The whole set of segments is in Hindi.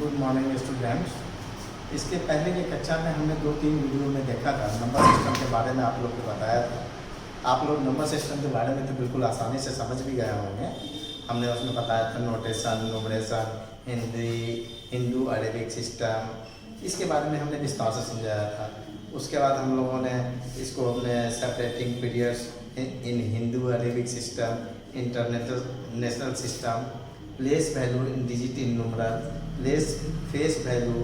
Good morning students. इसके पहले की कक्षा में हमने 2-3 वीडियो में देखा था, नंबर सिस्टम के बारे में आप लोग को बताया था। आप लोग नंबर सिस्टम के बारे में तो बिल्कुल आसानी से समझ भी गए होंगे। हमने उसमें बताया था notation, numeration, Hindu Arabic system, इसके बारे में हमने विस्तार से समझाया था। उसके बाद हम लोगों ने इसको अपने separating periods in Hindu Arabic system, international system, place value in digit in numeral, face value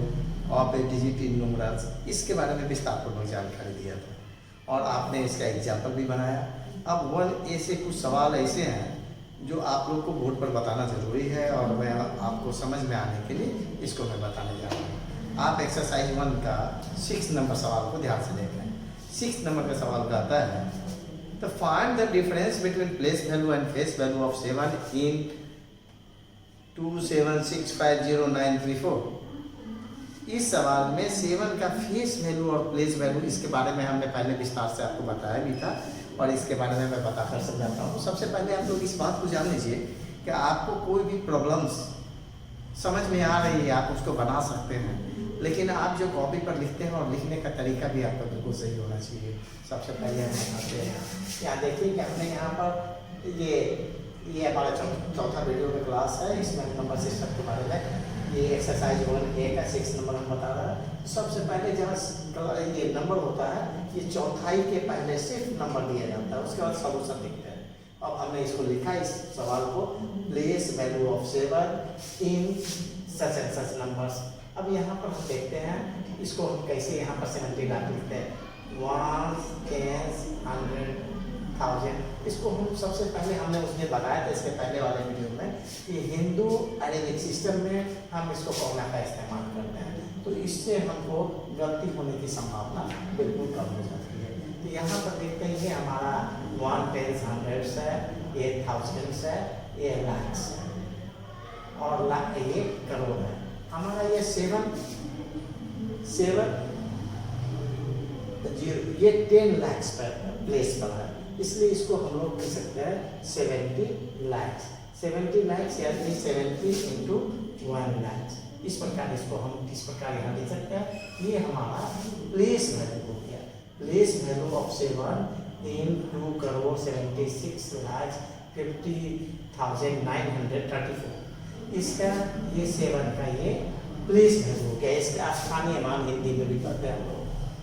of A digit in numerals, इसके बारे में विस्तारपूर्वक जानकारी दिया था और आपने इसका एग्जाम्पल भी बनाया। अब 1A से कुछ सवाल ऐसे हैं जो आप लोग को बोर्ड पर बताना ज़रूरी है और मैं आपको समझ में आने के लिए इसको मैं बताने जा रहा हूँ। आप एक्सरसाइज 1 का 6 नंबर सवाल को ध्यान से देखें। 6 नंबर का सवाल कहता है तो find the difference between place value and face value of 7 इन 27650,934। इस सवाल में 7 का फेस वैल्यू और प्लेस वैल्यू, इसके बारे में हमने पहले विस्तार से आपको बताया भी था और इसके बारे में मैं बताकर समझाता हूँ। सबसे पहले आप लोग इस बात को जान लीजिए कि आपको कोई भी प्रॉब्लम्स समझ में आ रही है आप उसको बना सकते हैं, लेकिन आप जो कॉपी पर लिखते हैं और लिखने का तरीका भी आपका बिल्कुल सही होना चाहिए। सबसे पहले हम बताते हैं, यहाँ देखिए कि हमने यहाँ पर ये हमारा चौथा वीडियो में क्लास है, इसमें नंबर सिस्टम के बारे में ये एक्सरसाइज 1A का 6 नंबर हम बता रहा है। सबसे पहले जहाँ ये नंबर होता है, ये चौथाई के पहले सिर्फ नंबर दिया जाता है, उसके बाद सॉल्यूशन लिखते हैं। अब हमने इसको लिखा इस सवाल को, place value of 7 in such and such numbers. अब यहाँ पर हम देखते हैं इसको हम कैसे यहाँ पर 70 लाख लिखते हैं, 1, 10, 100, 1000। इसको हम सबसे पहले हमने उसने बताया था इसके पहले वाले वीडियो में कि हिंदू अरेबिक सिस्टम में हम इसको कॉमा का इस्तेमाल करते हैं, तो इससे हमको गलती होने की संभावना बिल्कुल कम हो जाती है। तो यहाँ पर देखते हैं ये हमारा 1, 10, 100 है, ये 1000 है, ये लाख है और लाख ये करोड़ है। हमारा ये 7 0 ये 10 लाख पर प्लेस पर है, इसलिए इसको हम लोग लिख सकते हैं 70 लाख। 70 लाख यानी 70 इंटू 1 लाख। इस प्रकार इसको हम इस प्रकार यहाँ लिख सकते हैं। ये हमारा प्लेस वैल्यू हो गया, place value of 7 in 2 crore 76 lakh 50,934। इसका ये 7 का ये प्लेस वैल्यू हो गया। इसका स्थानीय मान हिंदी में भी कहते हैं हम लोग।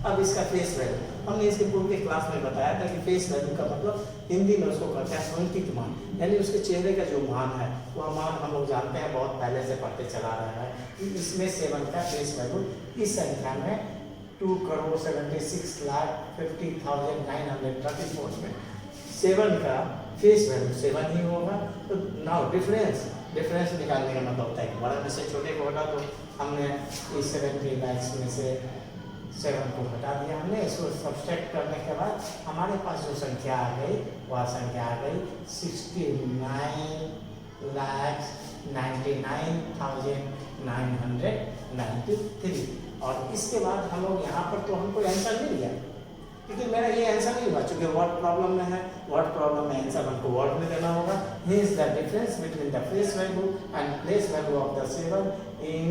अब इसका फेस वैल्यू हमने इसके पूर्व के क्लास में बताया था कि फेस वैल्यू का मतलब हिंदी में उसको कहते हैं अंकित मान, यानी उसके चेहरे का जो मान है वह मान हम लोग जानते हैं, बहुत पहले से पढ़ते चला रहा है कि इसमें 7 का फेस वैल्यू इस संख्या में 2 करोड़ 76 लाख 50,934 में 7 का फेस वैल्यू 7 ही होगा। तो नाउ डिफरेंस निकालने का मतलब होता है कि बड़ा में से छोटे को हटा दो। हमने इस 70 लाख में से 7 को हटा दिया हमने। इसको सब्सट्रैक्ट करने के बाद हमारे पास जो संख्या आ गई वह संख्या आ गई 69,99,993। और इसके बाद हम लोग यहाँ पर तो हमको आंसर मिल गया, लेकिन मेरा ये आंसर नहीं हुआ चूँकि वर्ड प्रॉब्लम में है। वर्ड प्रॉब्लम में आंसर हमको वर्ड में देना होगा। Here's the difference between the face value and place value of the 7 in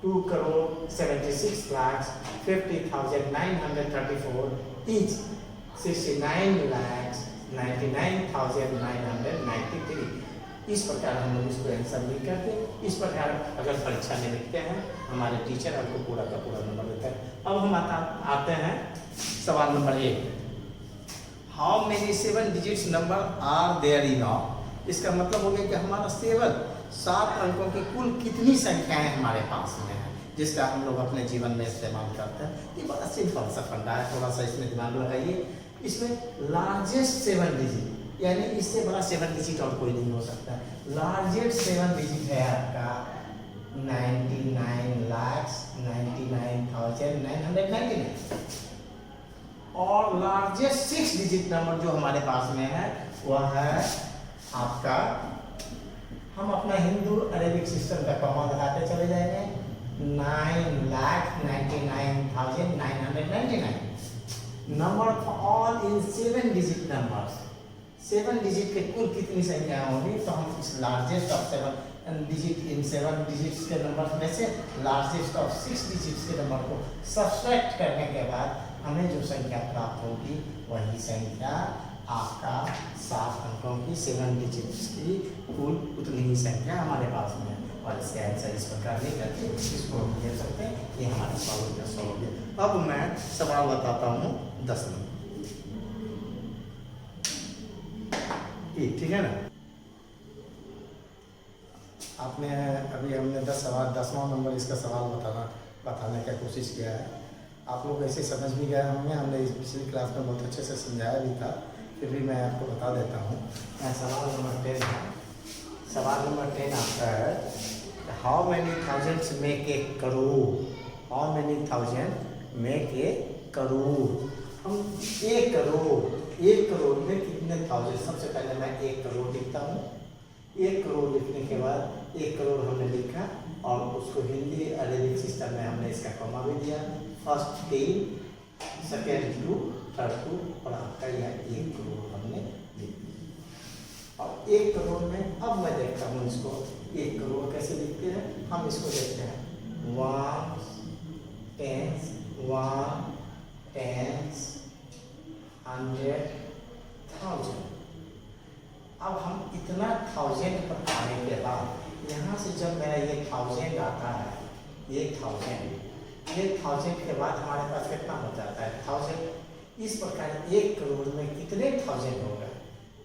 2 crore 76 lakh 50,934 is 69,99,993। इस प्रकार हम लोग इसको आंसर लिख करके इस प्रकार अगर परीक्षा में लिखते हैं हमारे टीचर हमको पूरा का पूरा नंबर देता है। अब हम आते हैं सवाल number 1, how many 7 digits number are there in all. इसका मतलब हो गया कि हमारा 7 अंकों की कुल कितनी संख्याएं हमारे पास में है जिसका हम लोग अपने जीवन में इस्तेमाल करते हैं। ये बड़ा सिंपल सा फंडा है, थोड़ा सा इसमें दिमाग लगाइए। इसमें लार्जेस्ट 7 डिजिट यानी इससे बड़ा 7 डिजिट और कोई नहीं हो सकता। लार्जेस्ट 7 डिजिट है आपका 99,99,999 और लार्जेस्ट 6 डिजिट नंबर जो हमारे पास में है वह है आपका, हम अपना हिंदू अरेबिक सिस्टम का कॉमा लगाते चले जाएंगे, 9,99,999। Number of all in 7 digit numbers 7 digit के कुल कितनी संख्या होंगी, तो हम इस largest of 7 digit in 7 digits के नंबर में से लार्जेस्ट ऑफ 6 डिजिट्स के नंबर को सब्सट्रैक्ट करने के बाद हमें जो संख्या प्राप्त होगी वही संख्या आपका 7 अंकों की 7 डिजिट्स की कुल उतनी ही संख्या हमारे पास में है। और इसके आंसर इस प्रकार नहीं करके इसको हम ले सकते हैं, ये हमारा सॉल्व हो गया। अब मैं सवाल बताता हूँ 10 नंबर, ठीक है ना। आपने अभी हमने 10वां नंबर इसका सवाल बताने का कोशिश किया है। आप लोग ऐसे समझ भी गए होंगे, हमने इस पिछली क्लास में बहुत अच्छे से समझाया भी था, फिर भी मैं आपको बता देता हूँ। सवाल नंबर 10 है। सवाल नंबर 10 आपका है, how many thousands make a crore. How many thousand make a crore. हम 1 करोड़ में कितने थाउजेंड, सबसे पहले मैं 1 करोड़ लिखता हूँ। 1 करोड़ लिखने के बाद 1 करोड़ हमने लिखा और उसको हिंदी अरेबिक सिस्टम में हमने इसका कॉमा भी दिया। फर्स्ट 3, सेकेंड 2, थर्ड 2 और आपका यह 1 करोड़ हमने लिख दिया। और 1 करोड़ में अब मैं देखता हूँ इसको 1 करोड़ कैसे लिखते हैं, हम इसको देखते हैं 1 10 100 1000। अब हम इतना 1000 पर आने के बाद यहाँ से जब मेरा ये 1000 आता है, ये 1000 के बाद हमारे पास कितना हो जाता है 1000। इस प्रकार 1 करोड़ में कितने 1000 हो गए,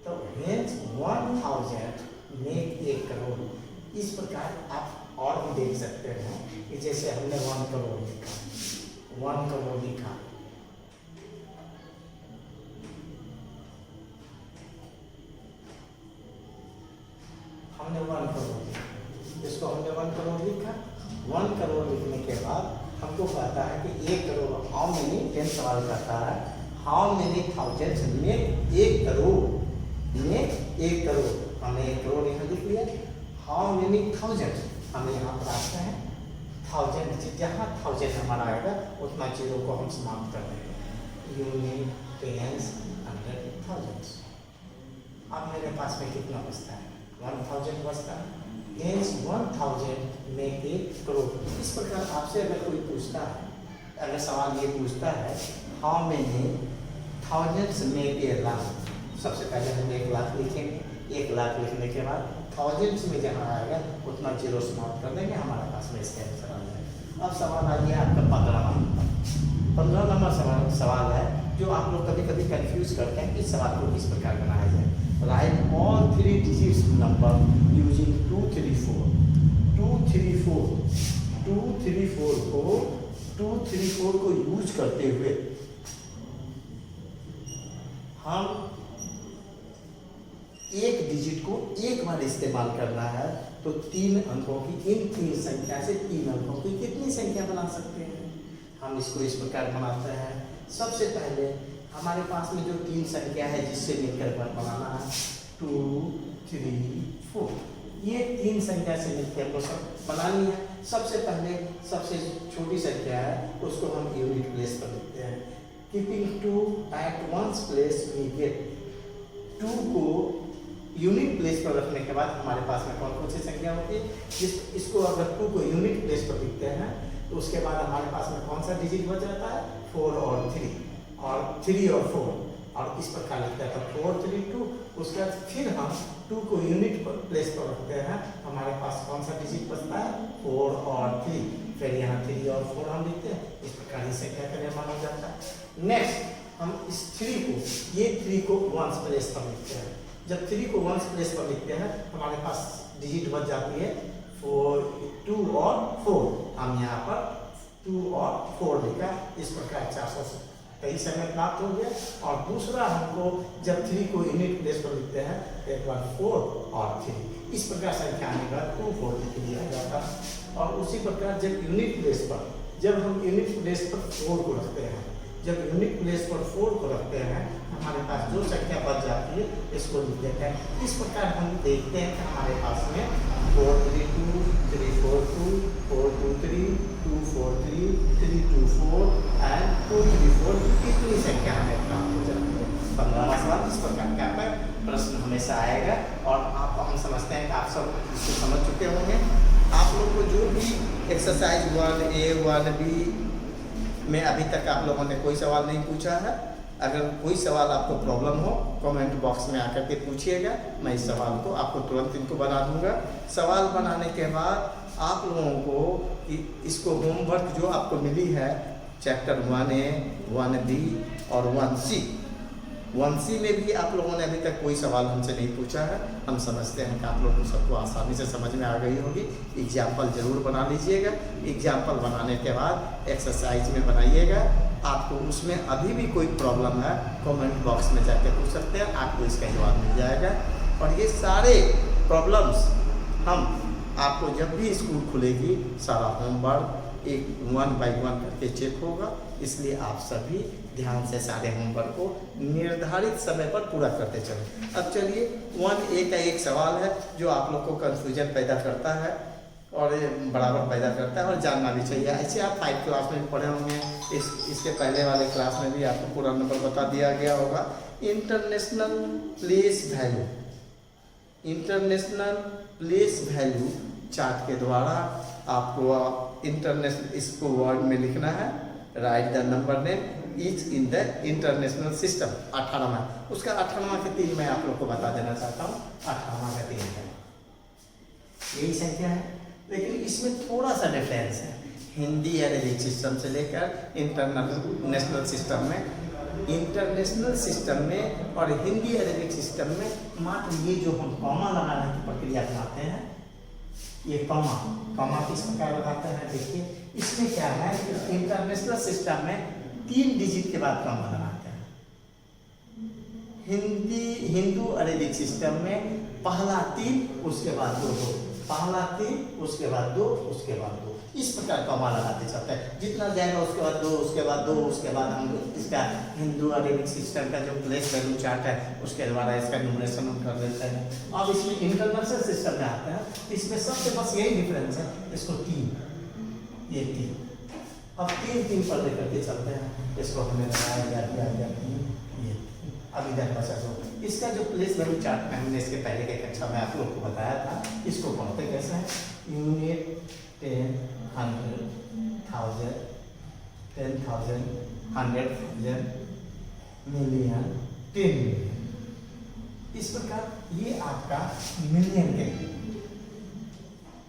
तो hence 1000 मेक 1 करोड़। इस प्रकार आप और भी देख सकते हैं कि जैसे हमने 1 करोड़ लिखा, 1 करोड़ लिखा, हमने 1 करोड़ लिखा, इसको हमने 1 करोड़ लिखा। 1 करोड़ लिखने के बाद हमको कहता है कि 1 करोड़ हाउ मेनी, 10 सवाल करता है how many thousands make 1 crore, में 1 करोड़। हमने 1 करोड़ यहाँ लिख लिया। हाउ मेनी थाउजेंड्स हमें यहाँ पर आता है 1000, जहाँ 1000 हमारा आएगा उतना जीरो को हम समाप्त कर देंगे। Unit, tens, hundred, thousands. अब मेरे पास में कितना बचता है 1000 बचता है। Hence 1000 make 1 crore. इस प्रकार आपसे अगर कोई पूछता है, अगर सवाल ये पूछता है how many thousands make 1 lakh, सबसे पहले हम 1 लाख लिखेंगे। 1 लाख लिखने के बाद थाउजेंड्स में जहाँ आएगा उतना जीरो समाप्त कर देंगे, हमारे पास में इसका आंसर आ जाएगा। अब सवाल आ गया आपका 15 नंबर सवाल है, जो आप लोग कभी कभी कंफ्यूज करते हैं। इस सवाल को किस प्रकार बनाया जाए। Right all 3 digits number using 2 3 4। 2 3 4 को यूज करते हुए हम एक डिजिट को एक बार इस्तेमाल करना है, तो 3 अंकों की, इन 3 संख्या से 3 अंकों की कितनी संख्या बना सकते हैं। हम इसको इस प्रकार बनाते हैं। सबसे पहले हमारे पास में जो 3 संख्या है जिससे मिलकर बनाना है 2 3 4, ये 3 संख्या से मिलकर हमको सब बनानी है। सबसे पहले सबसे छोटी संख्या है उसको हम यूनिट प्लेस पर लिखते हैं। Keeping 2 at ones place we get 2 को यूनिट प्लेस पर रखने के बाद हमारे पास में कौन कौन सी संख्या होती है। इसको अगर 2 को यूनिट प्लेस पर लिखते हैं तो उसके बाद हमारे पास में कौन सा डिजिट बच जाता है 4 और 3, और 3 और 4, और इस प्रकार लिखते हैं। तो 4 3 2, उसके बाद फिर हम 2 को यूनिट प्लेस पर रखते हैं, हमारे पास कौन सा डिजिट बचता है 4 और 3, फिर यहाँ 3 और 4 हम लिखते हैं। इस प्रकार इस संख्या का निर्माण हो जाता है। नेक्स्ट हम इस 3 को, ये 3 को वंस प्लेस पर लिखते हैं। जब 3 को वंस प्लेस पर लिखते हैं हमारे पास डिजिट बच जाती है 2 और 4। हम यहाँ पर 2 और 4 लिखा। इस प्रकार 423 समय प्राप्त हो गया। और दूसरा हमको जब 3 को यूनिट प्लेस पर लिखते हैं एक बार 4 और 3, इस प्रकार संख्या आने का 2 4 लिख दिया जाता है। और उसी प्रकार जब यूनिट प्लेस पर, जब हम यूनिट प्लेस पर 4 को रखते हैं, जब यूनिट प्लेस पर 4 को रखते हैं हमारे पास जो संख्या बच जाती है इसको लिख देते हैं। इस प्रकार हम देखते हैं कि हमारे पास में 4 3 2 3 4 2 4 2 3 2 4 3 3 2 4 एंड 2 3 4 कितनी संख्या हमें प्राप्त हो जाती है। 15वां सवाल इस प्रकार का है। समझ चुके होंगे। आप लोग को जो भी एक्सरसाइज 1A 1B में अभी तक आप लोगों ने कोई सवाल नहीं पूछा है, अगर कोई सवाल आपको प्रॉब्लम हो कमेंट बॉक्स में आकर के पूछिएगा, मैं इस सवाल को आपको तुरंत इनको बना दूंगा। सवाल बनाने के बाद आप लोगों को इसको होमवर्क जो आपको मिली है चैप्टर 1A 1B और 1C 1C में भी आप लोगों ने अभी तक कोई सवाल हमसे नहीं पूछा है। हम समझते हैं कि आप लोगों को सबको आसानी से समझ में आ गई होगी। एग्जाम्पल ज़रूर बना लीजिएगा। एग्जाम्पल बनाने के बाद एक्सरसाइज में बनाइएगा। आपको उसमें अभी भी कोई प्रॉब्लम है कमेंट बॉक्स में जाकर पूछ सकते हैं, आपको इसका जवाब मिल जाएगा। और ये सारे प्रॉब्लम्स हम आपको जब भी स्कूल खुलेगी सारा होमवर्क एक 1 by 1 करके चेक होगा, इसलिए आप सभी ध्यान से सारे होमवर्क को निर्धारित समय पर पूरा करते चलें। अब चलिए 1A का एक सवाल है जो आप लोग को कंफ्यूजन पैदा करता है और बराबर पैदा करता है और जानना भी चाहिए। ऐसे आप 5 क्लास में भी पढ़े होंगे, इसके पहले वाले क्लास में भी आपको पूरा नंबर बता दिया गया होगा। International place value, international place value chart के द्वारा आपको इंटरनेशनल इसको वर्ड में लिखना है। Right the number name is in the international system 18वां, उसका 18वां के 3 मैं आप लोग को बता देना चाहता हूँ। 18वां का 3 है, यही संख्या है, लेकिन इसमें थोड़ा सा डिफरेंस है। हिंदी अरेबिक सिस्टम से लेकर इंटरनेशनल सिस्टम में, इंटरनेशनल सिस्टम में और हिंदी अरेबिक सिस्टम में मात्र ये जो हम कॉमा लगाने की प्रक्रिया अपनाते हैं, ये कॉमा किस प्रकार लगाते हैं देखिए। इसमें क्या है, इंटरनेशनल सिस्टम में 3 डिजिट के बाद कॉमा लगाते हैं। हिंदू अरेबिक सिस्टम में पहला 3 उसके बाद 2, पहला 3 उसके बाद 2, उसके बाद 2, इस प्रकार कॉमा लगाते चलते हैं। जितना जाएगा उसके बाद 2, उसके बाद 2, उसके बाद हम इसका हिंदू अरेबिक सिस्टम का जो प्लेस वैल्यू चार्ट है उसके द्वारा इसका न्यूमरेशन हम कर देते हैं। अब इसमें इंटरनेशनल सिस्टम में आते हैं, इसमें सबसे बस यही डिफरेंस है, इसको 3, ये 3, अब 3 पर लेकर के चलते हैं। इसको हमें लगाया गया 3, ये अब इधर बचा 2। इसका जो प्लेस वैल्यू चार्ट में हमने इसके पहले के कक्षा में आप लोग को बताया था, इसको पढ़ते कैसे हैं, यूनिट 10, 100, 1000, 10,000, 100,000, मिलियन, 10 मिलियन। इस प्रकार ये आपका मिलियन के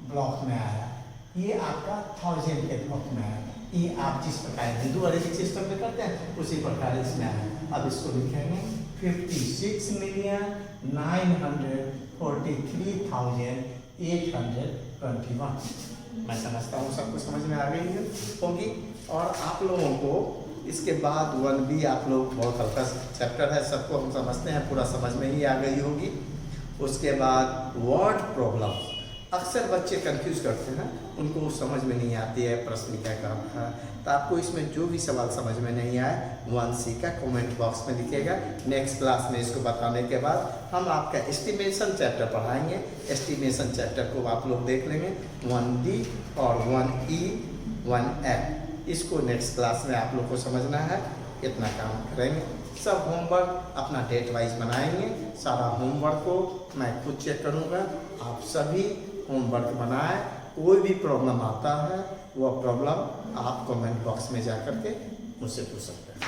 ब्लॉक में आया, ये आपका 1000 के ब्लॉक में आया। ये आप जिस प्रकार हिंदू अरेबिक सिस्टम में करते हैं उसी प्रकार इसमें आया। अब इसको लिखेंगे 56,943,821। मैं समझता हूँ सबको समझ में आ गई होगी। और आप लोगों को इसके बाद 1B आप लोग बहुत हल्का चैप्टर है, सबको हम समझते हैं, पूरा समझ में ही आ गई होगी। उसके बाद वर्ड प्रॉब्लम, अक्सर बच्चे कंफ्यूज करते हैं, उनको समझ में नहीं आती है प्रश्न क्या काम है। तो आपको इसमें जो भी सवाल समझ में नहीं आए 1C का कमेंट बॉक्स में लिखिएगा। नेक्स्ट क्लास में इसको बताने के बाद हम आपका एस्टिमेशन चैप्टर पढ़ाएंगे। एस्टिमेशन चैप्टर को आप लोग देख लेंगे, 1D और 1E 1F। इसको नेक्स्ट क्लास में आप लोग को समझना है, इतना काम करेंगे। सब होमवर्क अपना डेट वाइज बनाएंगे। सारा होमवर्क को मैं खुद चेक करूँगा, आप सभी होमवर्क बनाएं। कोई भी प्रॉब्लम आता है, वह प्रॉब्लम आप कमेंट बॉक्स में जा कर के मुझसे पूछ सकते हैं।